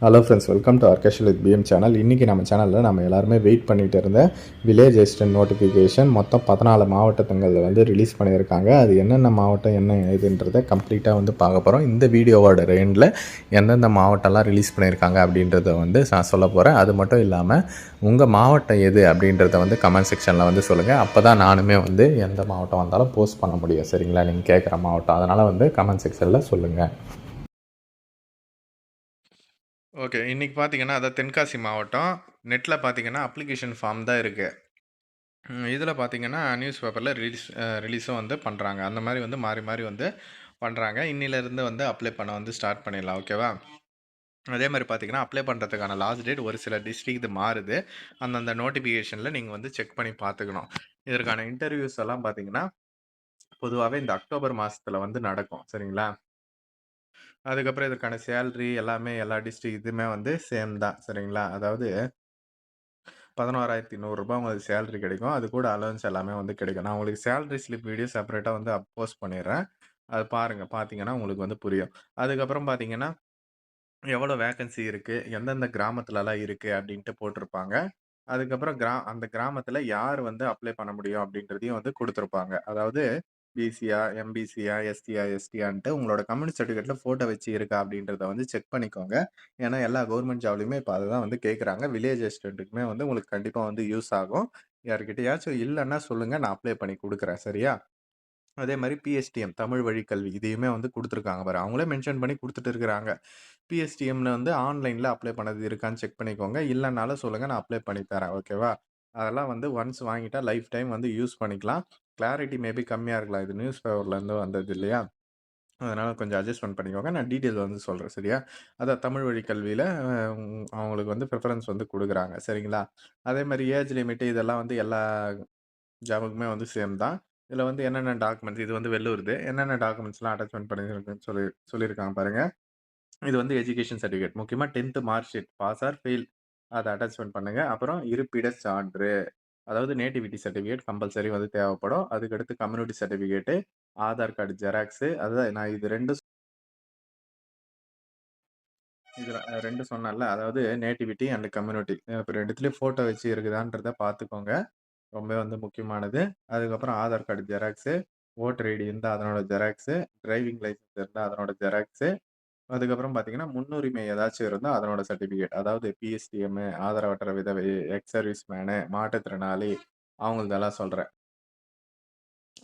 Hello friends, welcome to ஆர்கேஷல் with PM channel. இன்றைக்கி நம்ம சேனலில் நம்ம எல்லாருமே வெயிட் பண்ணிகிட்டு இருந்த வில்லேஜ் அசிஸ்டன்ட் நோட்டிஃபிகேஷன் மொத்தம் 14 மாவட்டங்களில் வந்து ரிலீஸ் பண்ணியிருக்காங்க. அது என்னென்ன மாவட்டம் என்ன ஏதுன்றதை கம்ப்ளீட்டாக வந்து பார்க்க போகிறோம். இந்த வீடியோவோட ரெண்டில் எந்தெந்த மாவட்டம்லாம் ரிலீஸ் பண்ணியிருக்காங்க அப்படின்றத வந்து நான் சொல்ல போகிறேன். அது மட்டும் இல்லாமல் உங்கள் மாவட்டம் எது அப்படின்றத வந்து கமெண்ட் செக்ஷனில் வந்து சொல்லுங்கள். அப்போ தான் நானுமே வந்து எந்த மாவட்டம் வந்தாலும் போஸ்ட் பண்ண முடியும். சரிங்களா? நீங்கள் கேட்குற மாவட்டம், அதனால் வந்து கமெண்ட் செக்ஷனில் சொல்லுங்கள். ஓகே. இன்னைக்கு பார்த்தீங்கன்னா, அதான் தென்காசி மாவட்டம். நெட்ல பார்த்தீங்கன்னா, அப்ளிகேஷன் ஃபார்ம் தான் இருக்கு. இதில பார்த்தீங்கன்னா, நியூஸ் பேப்பர்ல ரிலீஸும் வந்து பண்றாங்க. அந்த மாரி வந்து மாறி, மாறி வந்து பண்றாங்க. இன்னிலருந்து வந்து அப்ளை பண்ண வந்து ஸ்டார்ட் பண்ணிடலாம். ஓகேவா? அதே மாரி பார்த்தீங்கன்னா, அப்ளை பண்ணுறதுக்கான லாஸ்ட் டேட் ஒரு சில டிஸ்ட்ரிக்ட் இது மாறுது. அந்தந்த நோட்டிஃபிகேஷன்ல நீங்க வந்து செக் பண்ணி பார்த்துக்கணும். இதற்கான இன்டர்வியூஸ் எல்லாம் பார்த்தீங்கன்னா, பொதுவாவே இந்த அக்டோபர் மாசத்துல வந்து நடக்கும். சரிங்களா? அதுக்கப்புறம் இதற்கான சேலரி எல்லாமே எல்லா டிஸ்ட்ரிக்ட் இதுவுமே வந்து சேம் தான். சரிங்களா? அதாவது ரூ. 11,100 உங்களுக்கு சேலரி கிடைக்கும். அது கூட அலவன்ஸ் எல்லாமே வந்து கிடைக்கும். நான் உங்களுக்கு சேலரி ஸ்லிப் வீடியோ செப்பரேட்டா வந்து போஸ்ட் பண்ணிடுறேன். அது பாருங்க. பார்த்தீங்கன்னா உங்களுக்கு வந்து புரியும். அதுக்கப்புறம் பார்த்தீங்கன்னா, எவ்வளோ வேக்கன்சி இருக்கு, எந்தெந்த கிராமத்துலலாம் இருக்கு அப்படின்ட்டு போட்டிருப்பாங்க. அதுக்கப்புறம் அந்த கிராமத்துல யார் வந்து அப்ளை பண்ண முடியும் அப்படின்றதையும் வந்து குடுத்துருப்பாங்க. அதாவது பிசியா, எம்பிசியா, எஸ்சியா, எஸ்டியான்ட்டு உங்களோட கம்யூனிட்டி சர்டிஃபிகேட்ல ஃபோட்டோ வச்சு இருக்கா அப்படின்றத வந்து செக் பண்ணிக்கோங்க. ஏன்னா எல்லா கவர்மெண்ட் ஜாப்லயுமே இப்ப அததான் வந்து கேட்குறாங்க. வில்லேஜ் அசிஸ்டன்ட்டுக்குமே வந்து உங்களுக்கு கண்டிப்பா வந்து யூஸ் ஆகும். யார்கிட்டயாச்சும் இல்லன்னா சொல்லுங்க. நான் அப்ளை பண்ணி குடுக்குறேன். சரியா? அதே மாரி பிஎஸ்டிஎம் தமிழ் வழி கல்வி இதையுமே வந்து குடுத்துருக்காங்க பாரு. அவங்களே மென்ஷன் பண்ணி குடுத்துட்டு இருக்கிறாங்க. பிஎஸ்டிஎம்ல வந்து ஆன்லைன்ல அப்ளை பண்ணது இருக்கான்னு செக் பண்ணிக்கோங்க. இல்லனாலும் சொல்லுங்க. நான் அப்ளை பண்ணி தரேன். ஓகேவா? அதெல்லாம் வந்து ஒன்ஸ் வாங்கிட்டா லைஃப் டைம் வந்து யூஸ் பண்ணிக்கலாம். கிளாரிட்டி மேபி கம்மியா இருக்கலாம். இது நியூஸ் பேப்பர்லேருந்து வந்தது இல்லையா? அதனால கொஞ்சம் அட்ஜஸ்ட்மென்ட் பண்ணிக்கோங்க. நான் டீட்டெயில் வந்து சொல்றேன். சரியா? அதான் தமிழ் வழி கல்வியில அவங்களுக்கு வந்து பிரிஃபரன்ஸ் வந்து குடுக்குறாங்க. சரிங்களா? அதே மாரி ஏஜ் லிமிட் இதெல்லாம் வந்து எல்லா ஜாபுக்குமே வந்து சேம் தான். இதுல வந்து என்னென்ன டாக்குமெண்ட்ஸ் இது வந்து வெள்ளூர்து. என்னென்ன டாக்குமெண்ட்ஸ்லாம் அட்டாச்மென்ட் பண்ணியிருக்குன்னு சொல்லியிருக்காங்க பாருங்க. இது வந்து எஜுகேஷன் சர்டிஃபிகேட். முக்கியமா 10th mark sheet pass or fail அத அட்டாச்மென்ட் பண்ணுங்க. அப்புறம் இருப்பிடச் சான்று. அதாவது நேட்டிவிட்டி சர்டிஃபிகேட் கம்பல்சரி வந்து தேவைப்படும். அதுக்கடுத்து community certificate, Aadhaar card xerox. அதுதான் நான் இது 2 சொன்னேன்ல. அதாவது நேட்டிவிட்டி அண்ட் கம்யூனிட்டி. இப்ப 2த்துலயும் ஃபோட்டோ வச்சு இருக்குதான்றத பார்த்துக்கோங்க. ரொம்ப வந்து முக்கியமானது. அதுக்கப்புறம் Aadhaar card xerox, voter ID இருந்தா அதனோட ஜெராக்ஸு, டிரைவிங் லைசென்ஸ் இருந்தா அதனோட ஜெராக்ஸு, அதுக்கப்புறம் பார்த்தீங்கன்னா, முன்னுரிமை ஏதாச்சும் இருந்தா அதனோட சர்டிஃபிகேட். அதாவது பிஎஸ்டிஎம்மு, ஆதரவற்ற விதவை, எக்ஸ் சர்வீஸ் மேனு, மாற்றுத்திறனாளி அவங்களதெல்லாம் சொல்றேன்.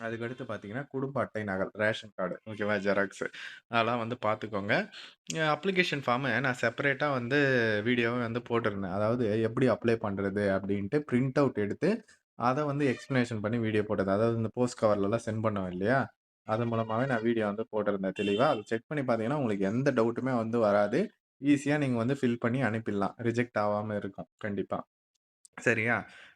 அதுக்கடுத்து பார்த்தீங்கன்னா, குடும்ப அட்டை நகல், ரேஷன் கார்டு ஓகேவா? ஜெராக்ஸு அதெல்லாம் வந்து பார்த்துக்கோங்க. அப்ளிகேஷன் ஃபார்ம நான் செப்பரேட்டா வந்து வீடியோவா வந்து போட்டிருந்தேன். அதாவது எப்படி அப்ளை பண்றது அப்படின்ட்டு பிரிண்ட் அவுட் எடுத்து, அத வந்து எக்ஸ்ப்ளனேஷன் பண்ணி வீடியோ போட்டது. அதாவது இந்த போஸ்ட் கவர்லலாம் சென்ட் பண்ணுவோம் இல்லையா? அது மூலமாவே நான் வீடியோ வந்து போட்டிருந்தேன் தெளிவா. அத செக் பண்ணி பார்த்தீங்கன்னா, உங்களுக்கு எந்த டவுட்டுமே வந்து வராது. ஈஸியா நீங்க வந்து ஃபில் பண்ணி அனுப்பிடலாம். ரிஜெக்ட் ஆவாம இருக்கும். கண்டிப்பா. சரியா?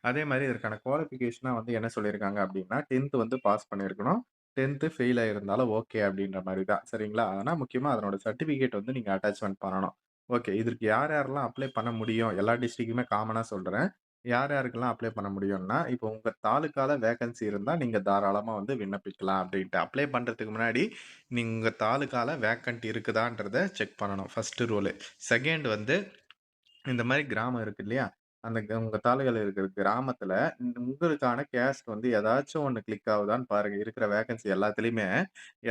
அதே மாரி இதற்கான குவாலிஃபிகேஷனா வந்து என்ன சொல்லியிருக்காங்க அப்டின்னா, 10த் வந்து பாஸ் பண்ணியிருக்கணும். 10த் ஃபெயில் ஆயிருந்தாலும் ஓகே அப்டின்ற மாரி தான். சரிங்களா? ஆனா முக்கியமா அதனோட சர்டிஃபிகேட் வந்து நீங்க அட்டாச்மென்ட் பண்ணணும். ஓகே. இதற்கு யார் யாரெல்லாம் அப்ளை பண்ண முடியும்? எல்லா டிஸ்ட்ரிக்ட்டுமே காமனா சொல்றேன். யார் யாருக்கெல்லாம் அப்ளை பண்ண முடியும்னா, இப்போ உங்க தாலுகால வேக்கன்சி இருந்தா நீங்க தாராளமா வந்து விண்ணப்பிக்கலாம் அப்டின்ட்டு. அப்ளை பண்றதுக்கு முன்னாடி நீங்க உங்க தாலுகால வேக்கன்ட் இருக்குதான்றத செக் பண்ணணும். First rule. செகண்ட் வந்து இந்த மாரி கிராமம் இருக்கு இல்லையா? அந்த உங்க தாலுகால இருக்கிற கிராமத்துல உங்களுக்கான கேஸ்ட் வந்து ஏதாச்சும் ஒண்ணு கிளிக் ஆகுதான்னு பாருங்க. இருக்கிற வேக்கன்சி எல்லாத்துலயுமே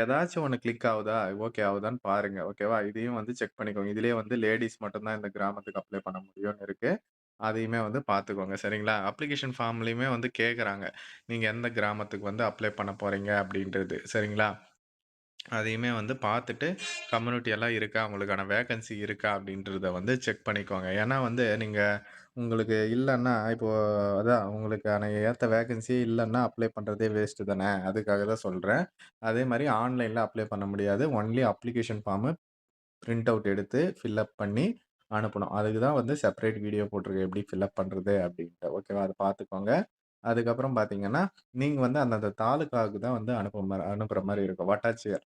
ஏதாச்சும் ஒண்ணு கிளிக் ஆகுதா? ஓகே ஆகுதான்னு பாருங்க. ஓகேவா? இதையும் வந்து செக் பண்ணிக்கோங்க. இதிலேயே வந்து லேடீஸ் மட்டும் தான் இந்த கிராமத்துக்கு அப்ளை பண்ண முடியும்னு இருக்கு. அதையுமே வந்து பார்த்துக்கோங்க. சரிங்களா? அப்ளிகேஷன் ஃபார்ம்லயுமே வந்து கேட்கறாங்க. நீங்க எந்த கிராமத்துக்கு வந்து அப்ளை பண்ண போறீங்க அப்டின்றது. சரிங்களா? அதையுமே வந்து பார்த்துட்டு, கம்யூனிட்டி எல்லாம் இருக்கா, உங்களுக்கான வேக்கன்சி இருக்கா அப்படின்றத வந்து செக் பண்ணிக்கோங்க. ஏன்னா வந்து நீங்க உங்களுக்கு இல்லன்னா, இப்போ அதான் உங்களுக்கான ஏத்த வேக்கன்சியே இல்லன்னா, அப்ளை பண்றதே வேஸ்ட் தானே! அதுக்காக தான் சொல்றேன். அதே மாரி ஆன்லைன்ல அப்ளை பண்ண முடியாது. Only application form print out எடுத்து ஃபில் அப் பண்ணி அனுப்பணும். அதுக்கு தான் வந்து செப்பரேட் வீடியோ போட்டிருக்கேன். எப்படி ஃபில் அப் பண்றது அப்படின்ட்டு. ஓகேவா? அத பார்த்துக்கோங்க. அதுக்கப்புறம் பார்த்தீங்கன்னா, நீங்க வந்து அந்தந்த தாலுகாவுக்கு தான் வந்து அனுப்புற மாரி இருக்கும். வட்டாட்சியர்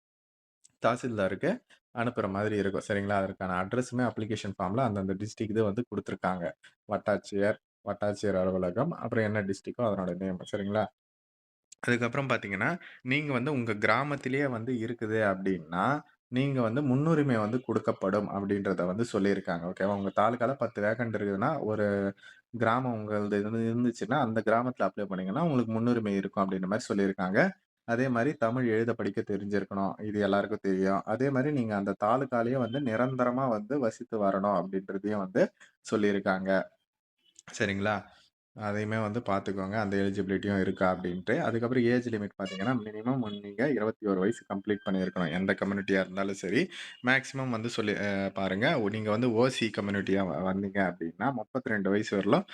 தாசில்தாருக்கு அனுப்புற மாதிரி இருக்கும். சரிங்களா? அதற்கான அட்ரஸுமே அப்ளிகேஷன் ஃபார்ம்ல அந்தந்த டிஸ்ட்ரிக்ட் இது வந்து குடுத்துருக்காங்க. வட்டாட்சியர், வட்டாட்சியர் அலுவலகம், அப்புறம் என்ன டிஸ்ட்ரிக்கோ அதனோட நேம். சரிங்களா? அதுக்கப்புறம் பார்த்தீங்கன்னா, நீங்க வந்து உங்க கிராமத்திலேயே வந்து இருக்குது அப்டின்னா, நீங்க வந்து முன்னுரிமை வந்து குடுக்கப்படும் அப்படின்றத வந்து சொல்லியிருக்காங்க. ஓகேவா? உங்க தாலுகால 10 வேக்கன்ட் இருக்குதுன்னா, ஒரு கிராமம் உங்களது இருந்துச்சுன்னா, அந்த கிராமத்தில அப்ளை பண்ணீங்கன்னா, உங்களுக்கு முன்னுரிமை இருக்கும் அப்படின்ற மாரி சொல்லியிருக்காங்க. அதே மாரி தமிழ் எழுத படிக்க தெரிஞ்சிருக்கணும். இது எல்லாருக்கும் தெரியும். அதே மாரி நீங்க அந்த தாலுகாலயே வந்து நிரந்தரமா வந்து வசித்து வரணும் அப்படின்றதையும் வந்து சொல்லியிருக்காங்க. சரிங்களா? அதையுமே வந்து பார்த்துக்கோங்க. அந்த எலிஜிபிலிட்டியும் இருக்கா அப்டின்ட்டு. அதுக்கப்புறம் ஏஜ் லிமிட் பார்த்தீங்கன்னா, மினிமம் நீங்க 21 வயசு கம்ப்ளீட் பண்ணியிருக்கணும். எந்த கம்யூனிட்டியா இருந்தாலும் சரி. மேக்ஸிமம் வந்து சொல்லி பாருங்க. நீங்க வந்து ஓசி கம்யூனிட்டியா வந்தீங்க அப்டின்னா, 32 வயசு வரலும்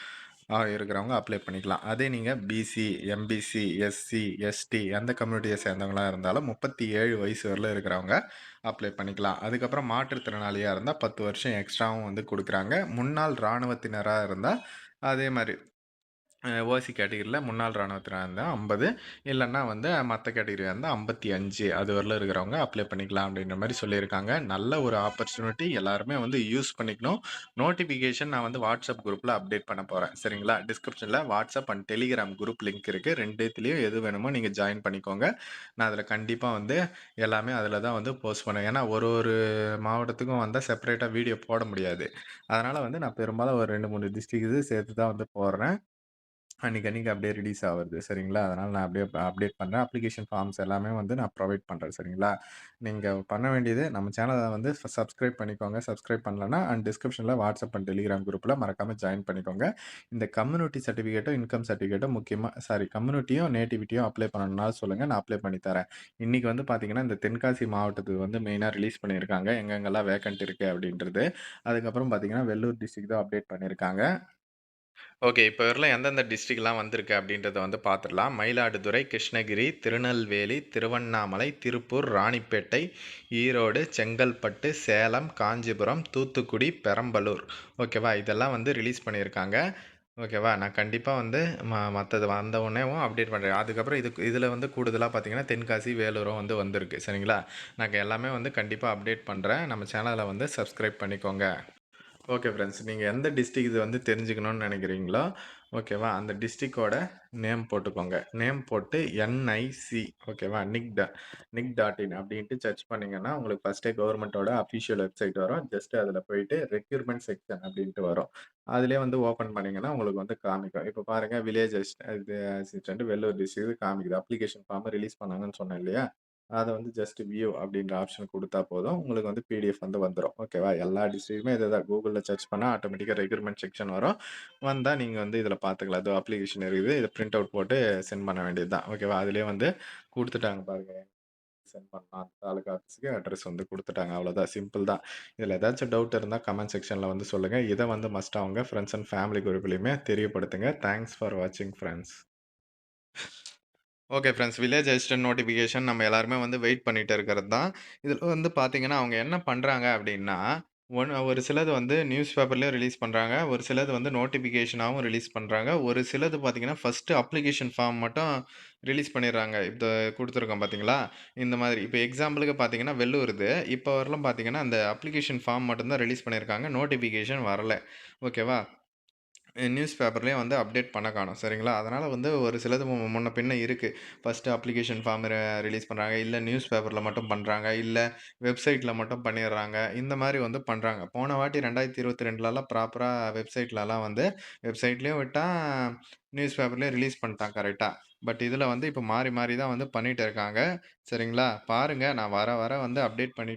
இருக்கிறவங்க அப்ளை பண்ணிக்கலாம். அதே நீங்க பிசி, எம்பிசி, எஸ்சி, எஸ்டி எந்த கம்யூனிட்டிய சேர்ந்தவங்களா இருந்தாலும் 37 வயசு வரலும் இருக்கிறவங்க அப்ளை பண்ணிக்கலாம். அதுக்கப்புறம் மாற்றுத்திறனாளியா இருந்தா 10 வருஷம் எக்ஸ்ட்ராவும் வந்து குடுக்குறாங்க. முன்னாள் ராணுவத்தினரா இருந்தா அதே மாரி ஓசி கேட்டகரில முன்னாள் ராணுவத்தினர் இருந்தா 50 இல்லன்னா வந்து மத்த கேட்டகரியா இருந்தா 55 அது வரலும் இருக்கிறவங்க அப்ளை பண்ணிக்கலாம் அப்படின்ற மாரி சொல்லியிருக்காங்க. நல்ல ஒரு ஆப்பர்ச்சுனிட்டி எல்லாருமே வந்து யூஸ் பண்ணிக்கணும். நோட்டிஃபிகேஷன் நான் வந்து WhatsApp குரூப்ல அப்டேட் பண்ண போறேன். சரிங்களா? டிஸ்கிரிப்ஷன்ல WhatsApp and Telegram group link இருக்கு. 2த்துலயும் எது வேணுமோ நீங்க ஜாயின் பண்ணிக்கோங்க. நான் அதுல கண்டிப்பா வந்து எல்லாமே அதுல தான் வந்து போஸ்ட் பண்ணுவேன். ஏன்னா ஒரு ஒரு மாவட்டத்துக்கும் வந்தா செப்பரேட்டா வீடியோ போட முடியாது. அதனால வந்து நான் பெரும்பாலும் ஒரு 2, 3 டிஸ்ட்ரிக்ட் இது சேர்த்து தான் வந்து போடுறேன். அன்னைக்கு அன்னைக்கு அப்படியே ரிலீஸ் ஆவுறது. சரிங்களா? அதனால நான் அப்படியே அப்டேட் பண்றேன். அப்ளிகேஷன் ஃபார்ம்ஸ் எல்லாமே வந்து நான் ப்ரொவைட் பண்றேன். சரிங்களா? நீங்க பண்ண வேண்டியது நம்ம சேனல வந்து சப்ஸ்கிரைப் பண்ணிக்கோங்க. சப்ஸ்கிரைப் பண்ணலன்னா டிஸ்கிரிப்ஷன்ல வாட்ஸ்அப் அண்ட் டெலிகிராம் குரூப்ல மறக்காம ஜாயின் பண்ணிக்கோங்க. இந்த கம்யூனிட்டி சர்டிஃபிகேட்டும், இன்கம் சர்டிஃபிகேட்டும் முக்கியமா கம்யூனிட்டியும், நேட்டிவிட்டியும் அப்ளை பண்ணணும்னாலும் சொல்லுங்க. நான் அப்ளை பண்ணி தரேன். இன்னைக்கு வந்து பார்த்தீங்கன்னா, இந்த தென்காசி மாவட்டத்துக்கு வந்து மெயினா ரிலீஸ் பண்ணியிருக்காங்க. எங்கெங்கெல்லாம் வேக்கன்ட் இருக்கு அப்படின்றது. அதுக்கப்புறம் பார்த்தீங்கன்னா, வெள்ளூர் டிஸ்ட்ரிக்ட் தான் அப்டேட் பண்ணியிருக்காங்க. ஓகே. இப்ப வரலும் எந்தெந்த டிஸ்ட்ரிக்ட்லாம் வந்திருக்கு அப்படின்றத வந்து பார்த்துடலாம். மயிலாடுதுறை, கிருஷ்ணகிரி, திருநெல்வேலி, திருவண்ணாமலை, திருப்பூர், ராணிப்பேட்டை, ஈரோடு, செங்கல்பட்டு, சேலம், காஞ்சிபுரம், தூத்துக்குடி, பெரம்பலூர். ஓகேவா? இதெல்லாம் வந்து ரிலீஸ் பண்ணியிருக்காங்க. ஓகேவா? நான் கண்டிப்பா வந்து மத்தது வந்த உடனேவும் அப்டேட் பண்றேன். அதுக்கப்புறம் இதுல வந்து கூடுதலா பார்த்தீங்கன்னா, தென்காசி, வேலூரும் வந்து வந்திருக்கு. சரிங்களா? நான் எல்லாமே வந்து கண்டிப்பா அப்டேட் பண்றேன். நம்ம சேனல வந்து சப்ஸ்கிரைப் பண்ணிக்கோங்க. Okay friends. நீங்க எந்த டிஸ்ட்ரிக்ட் இது வந்து தெரிஞ்சுக்கணும்னு நெனைக்கிறீங்களோ, ஓகேவா? அந்த டிஸ்ட்ரிக்ட்டோட நேம் போட்டுக்கோங்க. நேம் போட்டு என்ஐசி ஓகேவா? நிக்.இன் அப்படின்ட்டு சர்ச் பண்ணீங்கன்னா, உங்களுக்கு ஃபர்ஸ்ட்டே கவர்மெண்ட்டோட அஃபிஷியல் வெப்சைட் வரும். ஜஸ்ட் அதில போயிட்டு ரெக்ரூட்மென்ட் செக்ஷன் அப்படின்ட்டு வரும். அதிலேயே வந்து ஓப்பன் பண்ணீங்கன்னா, உங்களுக்கு வந்து காமிக்கும். இப்ப பாருங்க வில்லேஜ் அசிஸ்டன்ட் வெல்லூர் டிஸ்ட்ரிக்ட் காமிக்குது. அப்ளிகேஷன் ஃபார்ம் ரிலீஸ் பண்ணாங்கன்னு சொன்னேன் இல்லையா? அத வந்து ஜஸ்ட் வியூ அப்படின்ற ஆப்ஷன் குடுத்தா போதும். உங்களுக்கு வந்து பிடிஎஃப் வந்து வந்துரும். ஓகேவா? எல்லா டிஸ்ட்ரிக்ட்மே இதுதான். கூகுள்ல சர்ச் பண்ணா ஆட்டோமேட்டிக்கா ரெக்ரூட்மென்ட் செக்ஷன் வரும். வந்தா நீங்க வந்து இதில பார்த்துக்கலாம். இதோ அப்ளிகேஷன் இருக்குது. இத பிரிண்ட் அவுட் போட்டு சென்ட் பண்ண வேண்டியது தான். ஓகேவா? அதிலேயே வந்து குடுத்துட்டாங்க பாருங்க. சென்ட் பண்ணலாம். தாலுகா ஆஃபீஸ்க்கு அட்ரஸ் வந்து குடுத்துட்டாங்க. அவ்வளோதான் சிம்பிள் தான். இதில ஏதாச்சும் டவுட் இருந்தா கமெண்ட் செக்ஷன்ல வந்து சொல்லுங்க. இத வந்து மஸ்ட்டா உங்க ஃபிரெண்ட்ஸ் அண்ட் ஃபேமிலி குரூப்லயுமே தெரியப்படுத்துங்க. தேங்க்ஸ் ஃபார் வாட்சிங் friends. Okay friends. Village assistant notification நம்ம எல்லாருமே வந்து வெயிட் பண்ணிட்டு இருக்கிறது தான். இதில வந்து பார்த்தீங்கன்னா, அவங்க என்ன பண்றாங்க அப்டின்னா, ஒரு சிலது வந்து நியூஸ் பேப்பர்லயும் ரிலீஸ் பண்றாங்க. ஒரு சிலது வந்து நோட்டிஃபிகேஷனாவும் ரிலீஸ் பண்றாங்க. ஒரு சிலது பார்த்தீங்கன்னா, ஃபர்ஸ்ட்டு அப்ளிகேஷன் ஃபார்ம் மட்டும் ரிலீஸ் பண்ணிடுறாங்க. இந்த குடுத்துருக்கோம் பார்த்தீங்களா? இந்த மாதிரி. இப்ப எக்ஸாம்பிளுக்கு பார்த்தீங்கன்னா, வெள்ளூர்து. இப்ப வரலும் பார்த்தீங்கன்னா, அந்த அப்ளிகேஷன் ஃபார்ம் மட்டும் தான் ரிலீஸ் பண்ணியிருக்காங்க. நோட்டிஃபிகேஷன் வரல. ஓகேவா? நியூஸ் பேப்பர்லயும் வந்து அப்டேட் பண்ண காணோம். சரிங்களா? அதனால வந்து ஒரு சிலது முன்ன பின்ன இருக்கு. ஃபர்ஸ்ட்டு அப்ளிகேஷன் ஃபார்ம் ரிலீஸ் பண்றாங்க. இல்ல நியூஸ் பேப்பர்ல மட்டும் பண்றாங்க. இல்ல வெப்சைட்ல மட்டும் பண்ணிடுறாங்க. இந்த மாரி வந்து பண்றாங்க. போன வாட்டி 2022லலாம் ப்ராப்பரா வெப்சைட்லலாம் வந்து வெப்சைட்லயும் விட்டான், நியூஸ் பேப்பர்லயும் ரிலீஸ் பண்ணிட்டான் கரெக்ட்டா. பட் இதுல வந்து இப்ப மாறி மாறி தான் வந்து பண்ணிட்டு இருக்காங்க. சரிங்களா? பாருங்க நான் வர வர வந்து அப்டேட் பண்ணி